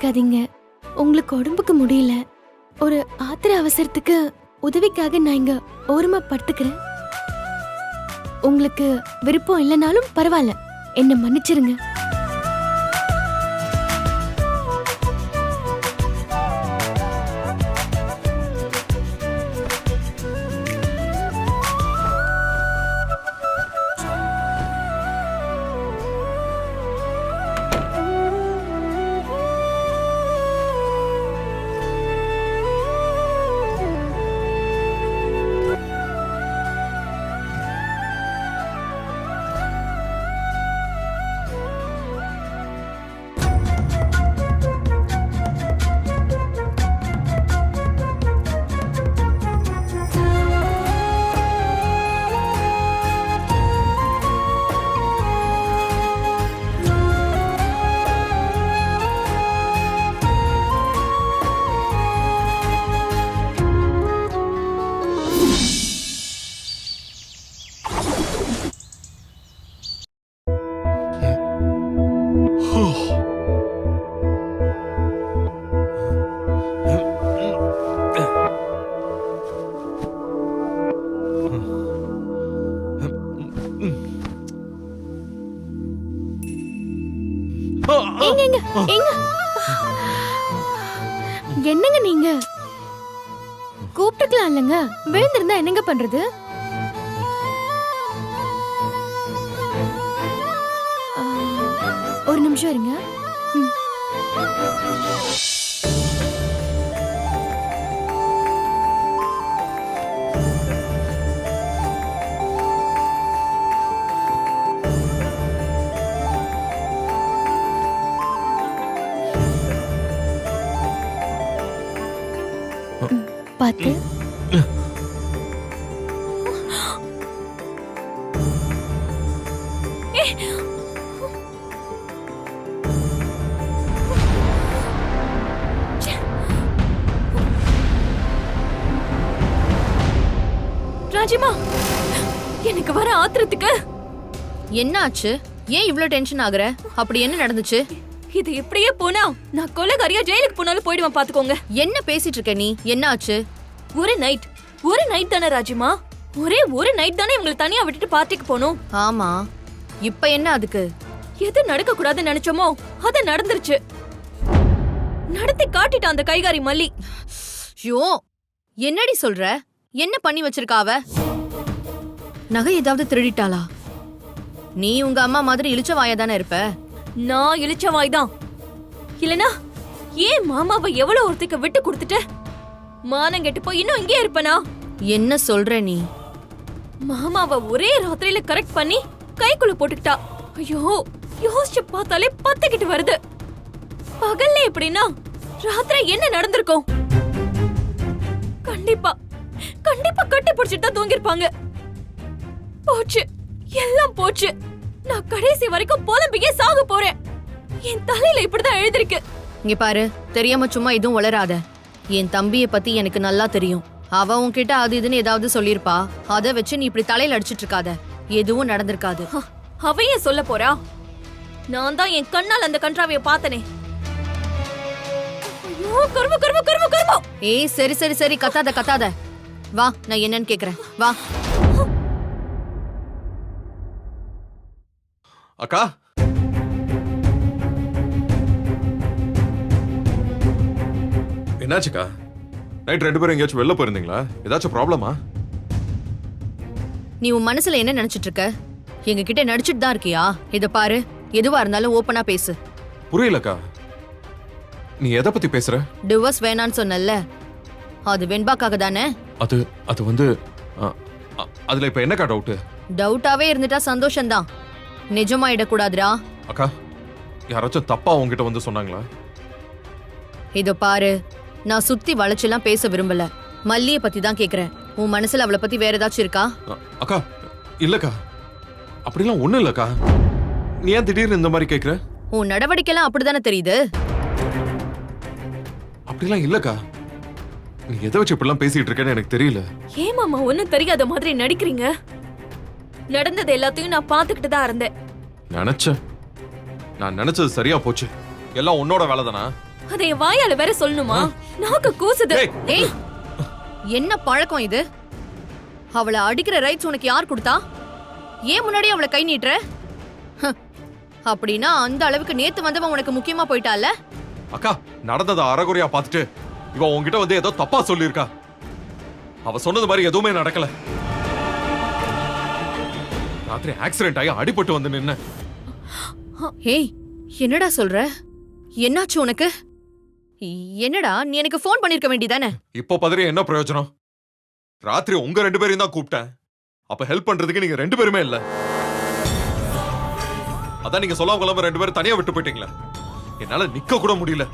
நினைக்காதீங்க. உங்களுக்கு உடம்புக்கு முடியல. ஒரு ஆத்திர அவசரத்துக்கு உதவிக்காக நான் இங்க ஓரமா படுத்துக்கிறேன். உங்களுக்கு விருப்பம் இல்லைனாலும் பரவாயில்ல, என்ன மன்னிச்சிருங்க. என்னங்க நீங்க கூப்பிட்டுக்கலாம் இல்லங்க, விழுந்திருந்தா என்னங்க பண்றது? ஒரு நிமிஷம் இருங்க. பாத்து ராஜிமா, எனக்கு வர ஆத்திரத்துக்கு என்ன ஆச்சு? ஏன் இவ்ளோ டென்ஷன் ஆகுற? அப்படி என்ன நடந்துச்சு? இது இப்படியே போனா நான் கொலைகாரியா ஜெயிலுக்கு போனாலும் போயிடுவேன், பாத்துக்கோங்க. என்ன பேசிட்டு இருக்க நீ? என்ன ஆச்சு? ஒரு நைட் தானே ராஜிமா, ஒரே ஒரு நைட் தானே இவங்களை தனியா விட்டுட்டு பார்ட்டிக்கு போனோம். ஆமா, இப்ப என்ன அதுக்கு? எது நடக்க கூடாதுன்னு நினைச்சோமோ அது நடந்துருச்சு. நடத்தி காட்டிட்ட அந்த கைகாரி மல்லி. யோ, என்னடி சொல்ற? என்ன பண்ணி வச்சிருக்கா அவ? நகை ஏதாவது திருடிட்டாளா? நீ உங்க அம்மா மாதிரி இளிச்சவாயா தானே இருப்ப. நான் இளிச்சவாய்தான் இல்லனா ஏன் மாமாவை எவ்வளவு ஒருத்திக்கு விட்டு கொடுத்துட்டு மானம் கெட்டு போய் இன்னும் இங்கே இருப்பனா? என்ன சொல்ற நீ? மாமாவை ஒரே ராத்திரியில கரெக்ட் பண்ணி கைக்குள்ள போட்டுக்கிட்டா. ஐயோ, யோசிச்சு பார்த்தாலே பத்துக்கிட்டு வருது. பகல்ல எப்படின்னா ராத்திரி என்ன நடந்திருக்கும்? கண்டிப்பா கட்டி பிடிச்சிட்டு தான் தூங்கிருப்பாங்க. போச்சு, எல்லாம் போச்சு. நான் கடைசி வரைக்கும் புலம்பியே சாக போறேன். என் தலையில இப்படிதான் எழுதிருக்கு. இங்க பாரு, தெரியாம சும்மா எதுவும் உளராத. என் தம்பிய பத்தி எனக்கு நல்லா தெரியும். அவ உன்கிட்ட அது இதுன்னு ஏதாவது சொல்லிருப்பா. அத வச்சு நீ இப்படி தலையில அடிச்சிட்டு இருக்காத. எதுவும் நடந்திருக்காது. அவையே சொல்ல போறா? நான் தான் என் கண்ணால் அந்த கன்றாவைய பார்த்தனே. ஐயோ, கர்ம கர்ம கர்ம கர்ம. ஏய், சரி சரி சரி, கத்தாத. வா, நான் என்னன்னு கேக்குறேன். வா. அக்கா, என்னாச்சுக்கா? நைட் 2 பேரும் எங்கேயாச்சும் வெளில போயிருந்தீங்களா? ஏதாச்சும் ப்ராப்ளமா? நீ உன் மனசுல என்ன நினைச்சிட்டு இருக்க? எங்க கிட்ட நடிச்சிட்டு தான் இருக்கியா? இத பாரு, எதுவா இருந்தாலும் ஓப்பனா பேசு. புரியலக்கா, நீ எதை பத்தி பேசுற? டிவோர்ஸ் வேணான்னு சொன்னல, அது வெண்பாக்காக தானே? அது வந்து அதுல இப்ப என்னக்கா டவுட்? டவுட்டாவே இருந்துட்டா சந்தோஷம்தான். நிஜமாயிடக்கூடாதுரா. அக்கா, யாராச்சும் தப்பா உங்ககிட்ட வந்து சொன்னாங்களா? இதோ பாரு, நான் சுத்தி வளைச்செல்லாம் பேச விரும்பல. மல்லிய பத்தி தான் கேக்குறேன். உன் மனசுல அவளை பத்தி வேற ஏதாச்சும் இருக்கா? அக்கா, இல்லக்கா, அப்படிலாம் ஒண்ணும் இல்லக்கா. நீ ஏன் திடீர்னு இந்த மாதிரி கேக்குற? உன் நடவடிக்கைலாம் அப்படிதானே தெரியுது. அப்படிலாம் இல்லக்கா. நீ எதை வச்சு இப்படிலாம் பேசிட்டு இருக்கேன்னு எனக்கு தெரியல. ஏன் மாமா ஒண்ணும் தெரியாத மாதிரி நடிக்கிறீங்க? நடந்தது எல்லாத்தையும் நான் பாத்துக்கிட்டு தான் இருந்தேன். நான் நினைச்சது சரியா போச்சு. எல்லாம் உன்னோட வேலை தானா? அதை என் வாயால வேற சொல்லணுமா? நாக்கு கூசுது. ஏய். ஏய் என்ன பழக்கம் இது? அவளை அடிக்கிற ரைட்ஸ் உனக்கு யார் கொடுத்தா? ஏன் முன்னாடி அவளை கை நீட்டுற? ஹ், அப்படின்னா அந்த அளவுக்கு நேத்து வந்தவன் உனக்கு முக்கியமா போயிட்டால? அக்கா, நடந்ததை அறகுறையா பார்த்துட்டு இவ உன்கிட்ட வந்து ஏதோ தப்பா சொல்லியிருக்கா. அவ சொன்னது மாதிரி எதுவுமே நடக்கல. ராத்திரி ஆக்சிடென்ட் ஆகி அடிபட்டு வந்து நின்ன. ஏய் என்னடா சொல்ற? என்னாச்சு உனக்கு? என்னடா நீ எனக்கு ஃபோன் பண்ணிருக்க வேண்டியதானே? இப்போ பதறி என்ன பிரயோஜனம்? ராத்திரி உங்க 2 பேரையும் தான் கூப்பிட்டேன். அப்ப ஹெல்ப் பண்றதுக்கு நீங்க 2 பேருமே இல்ல. அதான் நீங்க சொல்லாம கொள்ளாம 2 பேரும் தனியா விட்டு போயிட்டீங்களே. என்னால நிக்க கூட முடியல.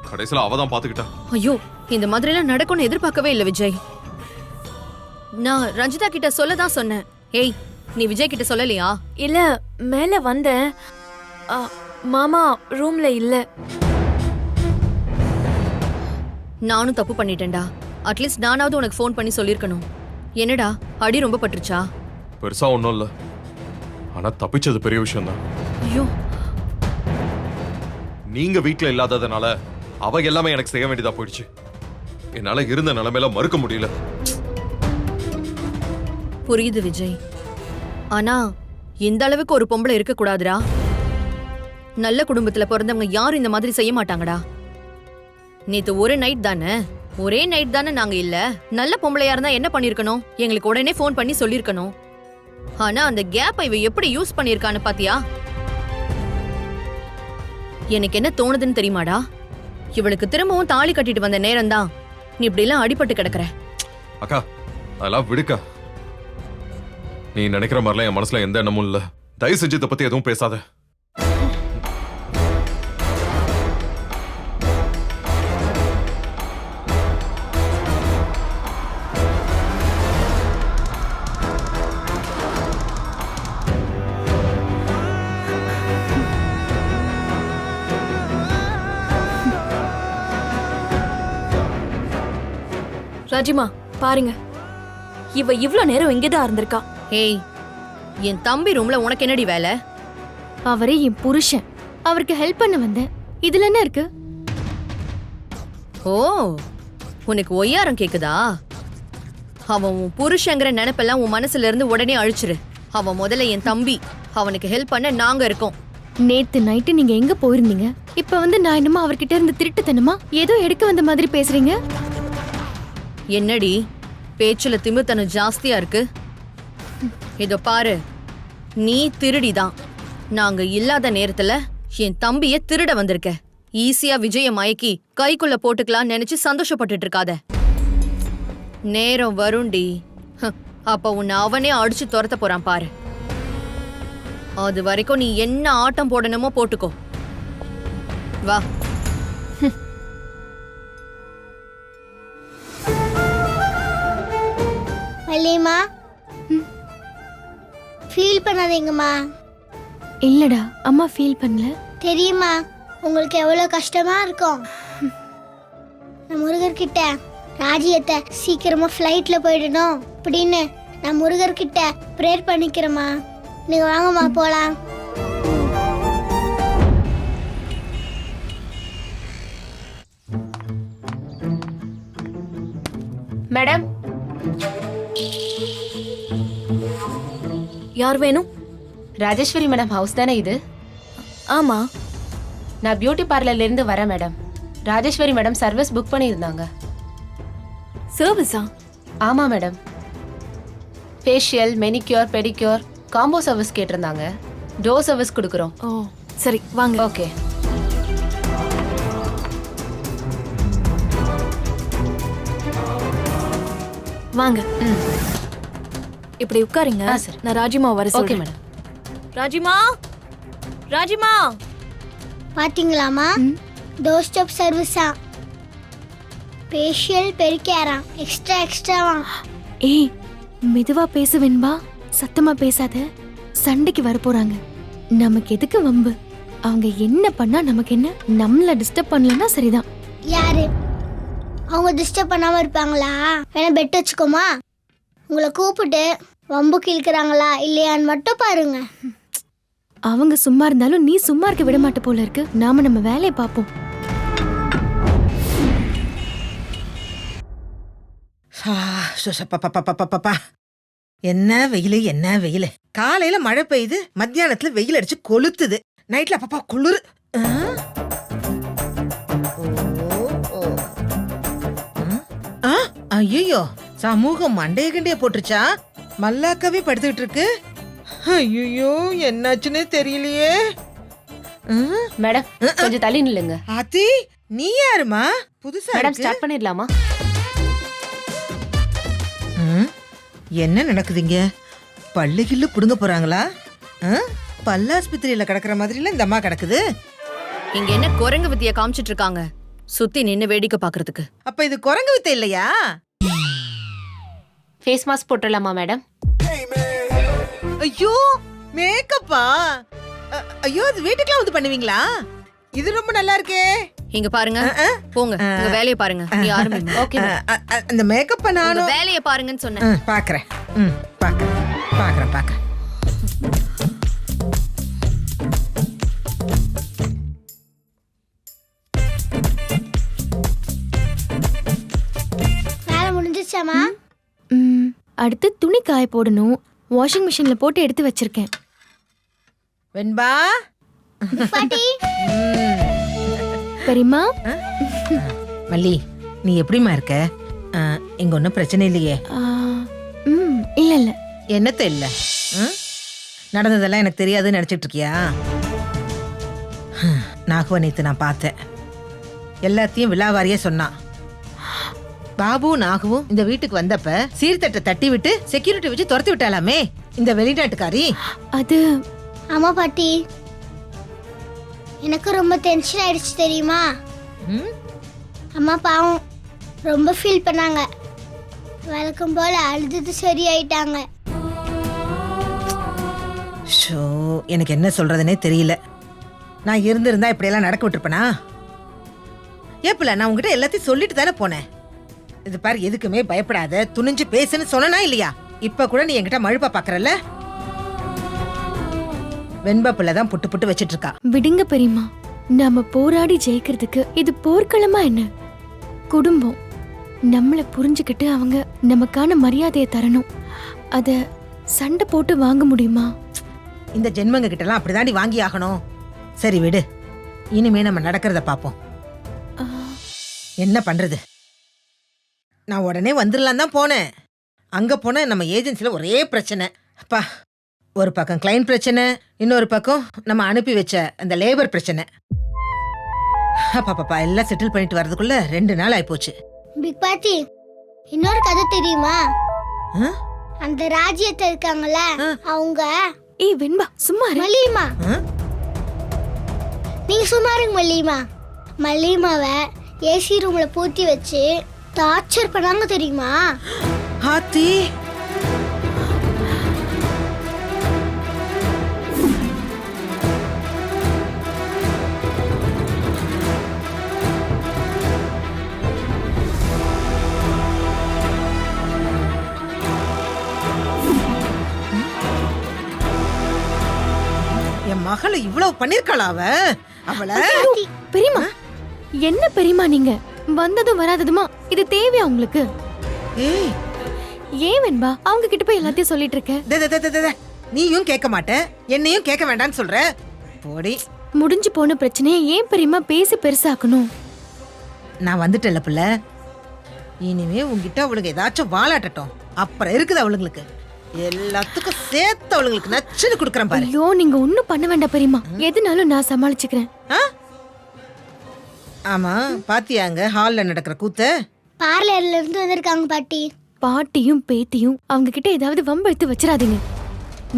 கடைசியில அவதான் பாத்துக்கிட்டா. ஐயோ இந்த மாதிரி எல்லாம் நடக்கும்னு எதிர்பார்க்கவே இல்ல விஜய். நான் ரஞ்சிதா கிட்ட சொல்லதான் சொன்னேன். ஏய் நீ விஜய் கிட்ட சொல்லலையா? இல்ல, மேல வந்தேன். மாமா ரூம்ல இல்ல. நானும் தப்பு பண்ணிட்டேன்டா. அட்லீஸ்ட் நானாவது உனக்கு ஃபோன் பண்ணி சொல்லிருக்கணும். என்னடா அடி ரொம்ப பட்டுருச்சா? பெருசா ஒண்ணும் இல்ல. ஆனா தப்பிச்சது பெரிய விஷயம் தான். ஐயோ நீங்க வீட்ல இல்லாததுனால அவ எல்லாமே எனக்கு செய்ய வேண்டியதா போயிடுச்சு. என்னால இருந்த நிலைமையில மறுக்க முடியல. புரியுது விஜய். ஆனா இந்த அளவுக்கு ஒரு பொம்பளை இருக்க கூடாதுடா. நல்ல குடும்பத்துல பிறந்தவங்க யாரும் இந்த மாதிரி செய்ய மாட்டாங்கடா. நேத்து ஒரே நைட் தானே நாங்க இல்ல. நல்ல பொம்பளையா இருந்தா என்ன பண்ணிருக்கணும்? எங்களுக்கு உடனே ஃபோன் பண்ணி சொல்லிருக்கணும். ஆனா அந்த கேப்பை இவ எப்படி யூஸ் பண்ணிருக்கான்னு பாத்தியா? எனக்கு என்ன தோணுதுன்னு தெரியுமாடா? இவளுக்கு திரும்பவும் தாலி கட்டிட்டு வந்த நேரம் தான் நீ இப்படி எல்லாம் அடிபட்டு கிடக்குற. அக்கா, அதெல்லாம் விடுக்கா. நீ நினைக்கிற மாதிரிலாம் என் மனசுல எந்த எண்ணமும் இல்ல. தயவு செஞ்சு இதை பத்தி எதுவும் பேசாத. ராஜிமா பாருங்க, இவ இவ்ளோ நேரம் இங்கதான் இருந்திருக்கா. ஏய் என் தம்பி ரூம்ல உனக்கு என்னடி வேலை? அவரே என் புருஷன், அவருக்கு ஹெல்ப் பண்ண வந்தேன். இதுல என்ன இருக்கு? ஓ உனக்கு ஒய்யாரம் கேக்குதா? அவன் உன் புருஷங்கிற நினைப்பெல்லாம் உன் மனசுல இருந்து உடனே அழிச்சிரு. அவன் முதல்ல என் தம்பி. அவனுக்கு ஹெல்ப் பண்ண நாங்க இருக்கோம். நேத்து நைட்டு நீங்க எங்க போயிருந்தீங்க? இப்ப வந்து நான் என்னமோ அவர்கிட்ட இருந்து திருட்டுத்தனமா ஏதோ எடுக்க வந்த மாதிரி பேசுறீங்க. என்னடி பேச்சுல திமிர்த்தனம் ஜாஸ்தியா இருக்கு? இதோ பாரு, நீ திருடிதான். நாங்க இல்லாத நேரத்துல என் தம்பிய திருட வந்திருக்க. ஈஸியா விஜய மயக்கி கைக்குள்ள போட்டுக்கலாம் நினைச்சு சந்தோஷப்பட்டுட்டு இருக்காத. நேரம் வருண்டி. அப்ப உன்னை அவனே அடிச்சு துரத்த போறான் பாரு. அது வரைக்கும் நீ என்ன ஆட்டம் போடணுமோ போட்டுக்கோ. வா. வள்ளியம்மா, ஃபீல் பண்ணாதீங்கம்மா. இல்லடா, அம்மா ஃபீல் பண்ணல. தெரியுமா உங்களுக்கு எவ்வளோ கஷ்டமா இருக்கும். நான் முருகர்கிட்ட ராஜ்யத்தை சீக்கிரமா ஃப்ளைட்ல போயிடணும் அப்படின்னு நான் முருகர்கிட்ட ப்ரேயர் பண்ணிக்கிறேம்மா. நீங்க வாங்கம்மா போலாம். மேடம், யார் வேணும்? ராஜேஸ்வரி மேடம் ஹவுஸ் தானே இது? ஆமா. நான் பியூட்டி பார்லர்ல இருந்து வரேன் madam. Rajeshwari madam service book பண்ணியிருந்தாங்க. சர்வீஸா? ஆமா madam. Facial, manicure, pedicure, combo service கேட்டிருந்தாங்க. டோர் சர்வீஸ் கொடுக்குறோம். ஓ சரி, வாங்க. ஓகே. வாங்க. இப்படி உட்காருங்க. சரி. நான் ராஜிமா வர ஓகே சொல்றேன். மேடம். ராஜிமா, ராஜிமா. பாத்தீங்களாமா, டோர் ஸ்டெப் சர்வீஸா, ஃபேஷியல், பெரிக்காரா, எக்ஸ்ட்ராவா. ஏய் மெதுவா பேசு வெண்பா, சத்தமா பேசாத. சண்டைக்கு வர போறாங்க. நமக்கு எதுக்கு வம்பு? அவங்க என்ன பண்ணா நமக்கு என்ன? நம்மள டிஸ்டர்ப் பண்ணலன்னா சரிதான். யாரு அவங்க டிஸ்டர்ப் பண்ணாம இருப்பாங்களா? வேணா பெட் வச்சுக்கோமா. உங்களை கூப்பிட்டு வம்பு கிழக்குறாங்களா இல்லையான்னு மட்டும் பாருங்க. அவங்க சும்மா இருந்தாலும் நீ சும்மா இருக்க விட மாட்ட போல இருக்கு. நாம நம்ம வேலையை பார்ப்போம். பப்பா என்ன வெயிலு என்ன வெயிலு. காலையில மழை பெய்யுது, மத்தியானத்துல வெயில் அடிச்சு கொளுத்துது, நைட்ல பாப்பா குளிரு. ஐயோ சமூகம் மண்டைய கிண்டைய போட்டுருச்சா? மல்லாக்கவே படுத்துக்கிட்டு இருக்கு. ஐயோ என்னாச்சுன்னே தெரியலையே. மேடம் கொஞ்சம் தள்ளி நில்லுங்க. ஆத்தி நீ யாருமா? புதுசா மேடம் இருக்கு. ஸ்டார்ட் பண்ணிடலாமா? என்ன நடக்குதுங்க? பல்லு கில்லு புடுங்க போறாங்களா? பல்லாஸ்பத்திரியில கிடக்குற மாதிரில இந்த அம்மா கிடக்குது. இங்க என்ன குரங்கு வித்திய காமிச்சிட்டு இருக்காங்க சுத்தி நின்னு வேடிக்கை பாக்குறதுக்கு? அப்ப இது குரங்கு வித்தை இல்லையா? ஃபேஸ் மாஸ்க் போட்டுடலாமா மேடம்? ஐயோ மேக்கப்பா. ஐயோ அது வீட்டுக்குலாம் வந்து பண்ணுவீங்களா? இது ரொம்ப நல்லா இருக்கே. இங்க பாருங்க, போங்க உங்க வேலைய பாருங்க. நீ ஆரம்பிங்க. ஓகே அந்த மேக்கப்ப உங்க நானும் வேலைய பாருங்கன்னு சொன்னேன். பாக்குறேன். பாக்குறேன் பாக்குறேன் பாக்குறேன். வேலை முடிஞ்சிச்சாமா? அடுத்து துணி காய போடணும். வாஷிங் மிஷின்ல போட்டு எடுத்து வச்சிருக்கேன். வெண்பா பாட்டி பெரியம்மா, மல்லி நீ எப்படிமா இருக்க? இங்க ஒன்னும் பிரச்சனை இல்லையே? இல்ல இல்ல. என்னத்த இல்ல? நடந்ததெல்லாம் எனக்கு தெரியாதுன்னு நினைச்சிட்டு இருக்கியா? நாகுவ நேத்து நான் பார்த்தேன். எல்லாத்தையும் விழாவாரியே சொன்னான். பாபு நாகுவும் இந்த வீட்டுக்கு வந்தப்ப சீர்தட்டை தட்டி விட்டு செக்யூரிட்டி வச்சு துரத்தி விட்டாலாமே இந்த வெளிநாட்டுக்காரி. அது ஆமா பாட்டி, எனக்கு ரொம்ப டென்ஷன் ஆயிடுச்சு தெரியுமா? அம்மா பாவம் ரொம்ப ஃபீல் பண்ணாங்க. வழக்கம் போல அழுது சரியாயிட்டாங்க. ஷோ எனக்கு என்ன சொல்றதுனே தெரியல. நான் இருந்திருந்தா இப்படியெல்லாம் நடக்க விட்டுருப்பேனா? ஏப்பில்ல நான் உங்ககிட்ட எல்லாத்தையும் சொல்லிட்டு தானே போனேன். இது பாரு எதுக்குமே பயப்படாத, துணிஞ்சு பேசுன்னு சொன்னா இல்லையா? இப்ப கூட நீ என்கிட்ட மழுப்பா பாக்குறல்ல? வெண்பா பிள்ளைதான் புட்டு புட்டு வச்சிட்டு இருக்கா. விடுங்க பெரியம்மா, நாம போராடி ஜெயிக்கிறதுக்கு இது போர்க்களமா என்ன? குடும்பம் நம்மள புரிஞ்சுக்கிட்டு அவங்க நமக்கான மரியாதையை தரணும். அத சண்டை போட்டு வாங்க முடியுமா? இந்த ஜென்மங்க கிட்ட எல்லாம் அப்படிதாண்டி வாங்கி ஆகணும். சரி விடு, இனிமே நம்ம நடக்கிறத பாப்போம். என்ன பண்றது? நான் உடனே வந்துடலாம் தான் போனேன். அங்க போன நம்ம ஏஜென்சில ஒரே பிரச்சனை. அப்பா, ஒரு பக்கம் கிளைண்ட் பிரச்சனை, இன்னொரு பக்கம் நம்ம அனுப்பி வச்ச அந்த லேபர் பிரச்சனை. பாப்பா எல்லாம் செட்டில் பண்ணிட்டு வர்றதுக்குள்ள 2 நாள் ஆயிப்போச்சு. பிக் பாட்டி, இன்னொரு கதை தெரியுமா? அந்த ராஜ்யத்துல இருக்காங்கல்ல அவங்க. ஏய் வெண்பா சும்மா இரு. மல்லிமா, நீங்க சும்மா இருங்க மல்லிமா. மல்லிமாவை ஏசி ரூம்ல பூட்டி வச்சு டார்ச்சர் பண்ணாங்க தெரியுமா? ஆத்தி என் மகளை இவ்வளவு பண்ணிருக்காளா அவளை? பெரியம்மா என்ன பெரியம்மா நீங்க வந்ததும் வராததுமா இது தேவையா உங்களுக்கு? ஏய் ஏன் வெண்பா அவங்க கிட்ட போய் எல்லாத்தையும் சொல்லிட்டு இருக்க? நீயும் கேட்க மாட்ட, என்னையும் கேட்க வேண்டாம்னு சொல்ற. போடி. முடிஞ்சு போன பிரச்சனையை ஏன் பெரியம்மா பேசி பெருசாக்கணும்? நான் வந்துட்டேன்ல புள்ள. இனிமே உங்ககிட்ட அவளுக்கு ஏதாச்சும் வாலாட்டட்டும். அப்புறம் இருக்குது அவளுங்களுக்கு எல்லாத்துக்கும் சேர்த்து அவளுங்களுக்கு நச்சுன்னு குடுக்கறேன் பாரு. ஐயோ நீங்க ஒண்ணும் பண்ண வேண்டாம் பெரியம்மா, எதுனாலும் நான் சமாளிச்சுக்கிறேன். ஆமா பாத்தியாங்க ஹால்ல நடக்கிற கூத்த? பார்லர்ல இருந்து வந்திருக்காங்க பாட்டி. பாட்டியும் பேத்தியும் அவங்க கிட்ட ஏதாவது வம்பு எடுத்து வச்சிடாதீங்க.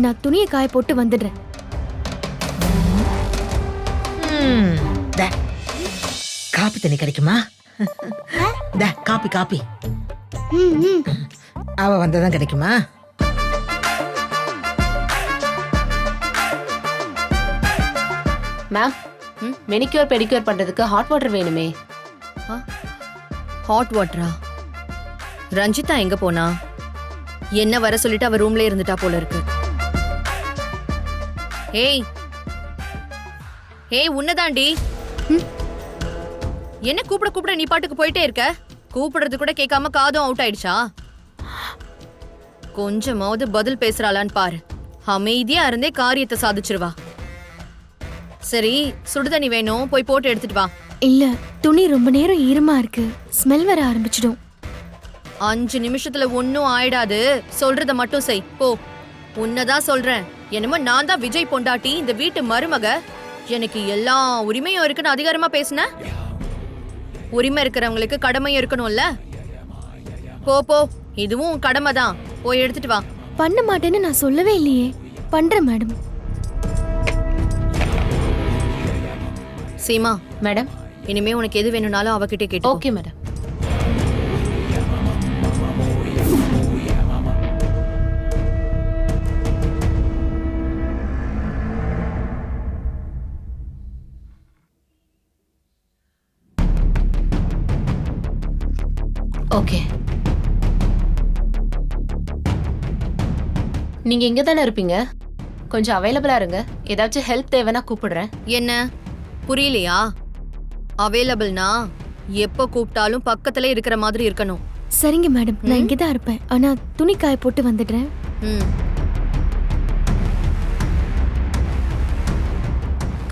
நான் துணியை காய போட்டு வந்துடுறேன். காப்பி தண்ணி கிடைக்குமா? காப்பி காப்பி அவ வந்ததான் கிடைக்குமா? மேம் மெனிக்யூர் பெடிக்யூர் பண்றதுக்கு ஹாட் வாட்டர் வேணுமே. ஹாட் வாட்டரா? ரஞ்சிதா எங்க போனா? என்ன வர சொல்லிட்டு அவ ரூம்ல இருந்துட்டா போல இருக்கு. ஏய் ஏய் உன்னதாண்டி. என்ன கூப்பிட கூப்பிட நீ பாட்டுக்கு போயிட்டே இருக்க? கூப்பிடுறது கூட கேட்காம காதும் அவுட் ஆயிடுச்சா? கொஞ்சமாவது பதில் பேசுறாளான்னு பாரு. அமைதியா இருந்தே காரியத்தை சாதிச்சிருவா. சரி, சுடுதண்ணி வேணும், போய் போட்டு எடுத்துட்டு வா. இல்ல, துணி ரொம்ப நேரம் ஈரமா இருக்கு, ஸ்மெல் வர ஆரம்பிச்சிடும். 5 நிமிஷத்துல ஒன்னும் ஆயிடாது, சொல்றத மட்டும் செய் போ. உன்னதான் சொல்றேன். என்னமோ நான் தான் விஜய் பொண்டாட்டி, இந்த வீட்டு மருமக, எனக்கு எல்லா உரிமையும் இருக்குன்னு அதிகாரமா பேசுன. உரிமை இருக்கிறவங்களுக்கு கடமையும் இருக்கணும்ல. போ போ, இதுவும் கடமை தான், போய் எடுத்துட்டு வா. பண்ண மாட்டேன்னு நான் சொல்லவே இல்லையே. பண்றேன் மேடம். சீமா, மேடம். இனிமே உனக்கு எது வேணும்னாலும் அவகிட்ட கேட்டு. Okay madam. ஓகே, நீங்க இங்க தானே இருப்பீங்க? கொஞ்சம் அவைலபிளா இருங்க. ஏதாச்சும் ஹெல்ப் தேவைன்னா கூப்பிடுறேன். என்ன புரியலையா? அவைலபிள்னா எப்போ கூப்பிட்டாலும் பக்கத்துல இருக்கிற மாதிரி இருக்கணும். சரிங்க மேடம், நான் இங்கே தான் இருப்பேன். ஆனா துணி காய போட்டு வந்துடுறேன். ம்.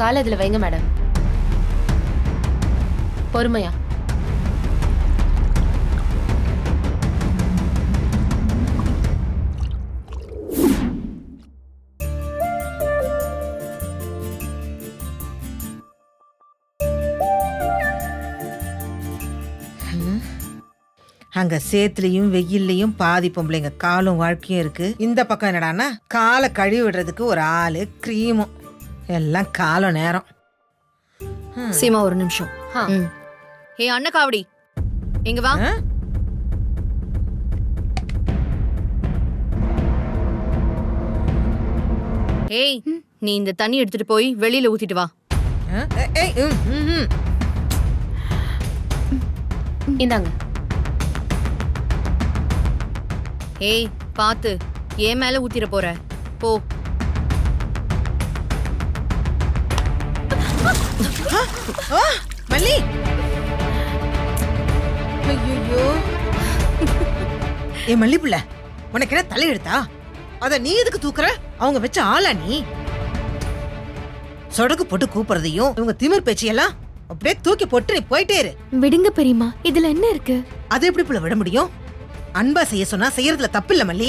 காலை இதுல வைங்க மேடம். பொறுமையா. அங்க சேத்துலயும் வெயில்லையும் பாதி பொம்பளைங்க காலும் வாழ்க்கையும் இருக்கு. இந்த பக்கம் என்னடான்னா காலை கழுவி விடுறதுக்கு ஒரு ஆளு, கிரீமும், எல்லாம் காலம் நேரம். சீமா ஒரு நிமிஷம். ம். ஏ அண்ணகாவடி, இங்க வா. ஆ? ஏய், நீ இந்த தண்ணி எடுத்துட்டு போய் வெளியில ஊத்திட்டு வா. ஏய், ம். இந்தாங்க. ஏய், பாத்து ஏன் மேல ஊத்திர போற? போ. மல்லி, ஐயோ, ஏ மல்லி புள்ள, உனக்கு என்ன தலை எடுத்தா? அத நீ எதுக்கு தூக்குற? அவங்க வச்ச ஆளா நீ? சொடக்கு போட்டு கூப்பிடுறதையும் இவங்க திமிர் பேச்சியெல்லாம் அப்படியே தூக்கி போட்டு நீ போயிட்டே இரு. விடுங்க பெரியம்மா, இதுல என்ன இருக்கு? அது எப்படி புள்ள விட முடியும்? அன்பா செய்ய சொன்னா செய்யறதுல தப்பு இல்ல மல்லி.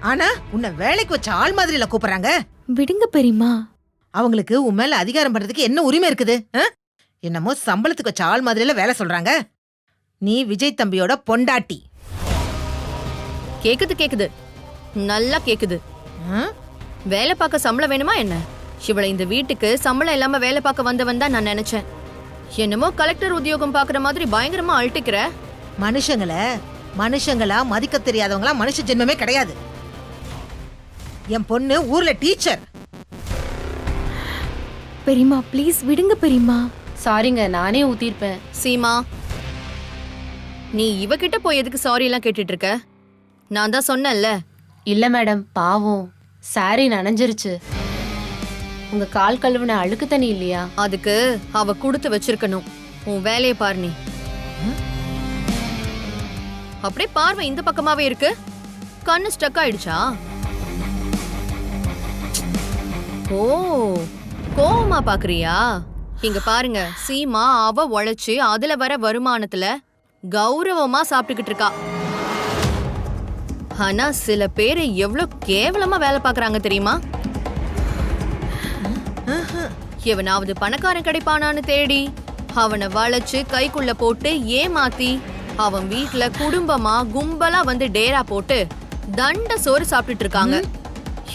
ஆனா உன்னை வேலைக்கு வச்ச ஆள் மாதிரில கூப்பிடுறாங்க. விடுங்க பெரியம்மா. அவங்களுக்கு உன் மேல அதிகாரம் பண்றதுக்கு என்ன உரிமை இருக்குது? என்னமோ சம்பளத்துக்கு வச்ச ஆள் மாதிரில வேலை சொல்றாங்க. நீ விஜய் தம்பியோட பொண்டாட்டி. கேக்குது, நல்லா கேக்குது. வேலை பார்க்க சம்பளம் வேணுமா என்ன? இவளை இந்த வீட்டுக்கு சம்பளம் இல்லாம வேலை பார்க்க வந்தவன் தான் நான் நினைச்சேன். என்னமோ கலெக்டர் உத்தியோகம் பாக்குற மாதிரி பயங்கரமா அழட்டிக்கிற. மனுஷங்களா மதிக்க தெரியாதவங்களா மனுஷ ஜென்மமே கிடையாது. என் பொண்ணு ஊர்ல டீச்சர். பெரியம்மா ப்ளீஸ் விடுங்க பெரியம்மா. சாரிங்க, நானே ஊத்திருப்பேன். சீமா, நீ இவகிட்ட போய் எதுக்கு சாரி எல்லாம் கேட்டுட்டு இருக்க? நான் தான் சொன்னேன்ல. இல்ல மேடம், பாவம் சாரி நனைஞ்சிருச்சு. உங்க கால் கழுவுன அழுக்கு தண்ணி இல்லையா? அதுக்கு அவ கொடுத்து வச்சிருக்கணும். உன் வேலையை பாரு நீ. அப்படியே பார்வை இந்த பக்கமாவே இருக்கு. கண்ணு ஸ்டக் ஆயிடுச்சா? ஓ, கோவமா பாக்குறியா? இங்க பாருங்க, சீமா அவ உழைச்சு அதுல வர வருமானத்துல கௌரவமா சாப்பிட்டுக்கிட்டு இருக்கா. ஆனா சில பேரு எவ்வளவு கேவலமா வேலை பாக்குறாங்க தெரியுமா? எவனாவது பணக்காரன் கிடைப்பானான்னு தேடி அவனை வளைச்சு கைக்குள்ள போட்டு ஏமாத்தி அவன் வீட்டுல குடும்பமா கும்பலா வந்து டேரா போட்டு தண்ட சோறு சாப்பிட்டுட்டு இருக்காங்க.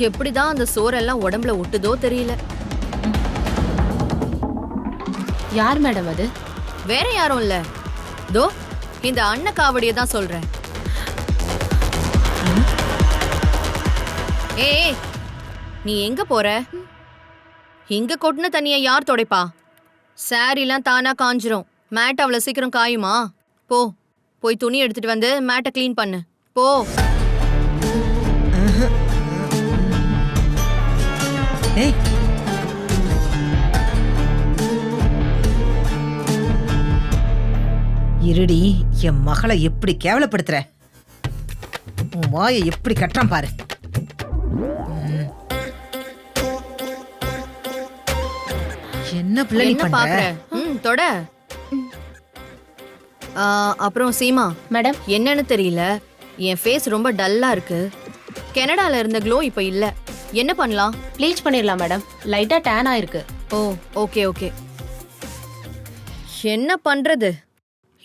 எப்படிதான் அந்த சோறெல்லாம் உடம்புல ஒட்டுதோ தெரியல. யார் மேடம் அது? வேற யாரும் இல்ல, தோ இந்த அண்ணகாவடிய தான் சொல்றேன். ஏய், நீ எங்க போற? இங்க கொட்டின தண்ணிய யார் துடைப்பா? சாரிலாம் தானா காஞ்சிரும். மேட் அவ்வளவு சீக்கிரம் காயுமா? போ, போய் துணி எடுத்துட்டு வந்து மேட்டை கிளீன் பண்ணு. போ. ஏய், இருடி, என் மகளை எப்படி கேவலப்படுத்துற. உன் வாயை எப்படி கட்டுறான் பாரு. என்ன பிள்ளை நீ என்ன பண்ற? பாக்குற? தொட. அப்புறம் சீமா, மேடம் என்னன்னு தெரியல, என் ஃபேஸ் ரொம்ப டல்லா இருக்கு. கனடால இருந்த க்ளோ இப்ப இல்ல. என்ன பண்ணலாம்? ப்ளீச் பண்ணிடலாம் மேடம். லைட்டா டேன் ஆயிருக்கு. ஓ, ஓகே ஓகே. என்ன பண்றது?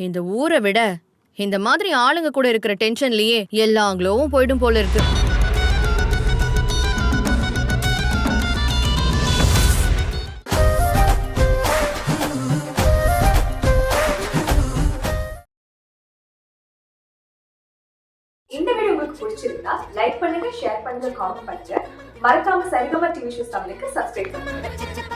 இந்த ஊரை விட இந்த மாதிரி ஆளுங்க கூட இருக்கிற டென்ஷன்லயே எல்லா க்ளோவும் போயிடும் போல இருக்கு. இந்த வீடியோ உங்களுக்கு பிடிச்சிருந்தா லைக் பண்ணுங்க, ஷேர் பண்ணுங்க, காமெண்ட் பண்ணுங்க. மறக்காம சரிகமா டிவி ஷோஸ் தமிழுக்கு சப்ஸ்கிரைப் பண்ணுங்க.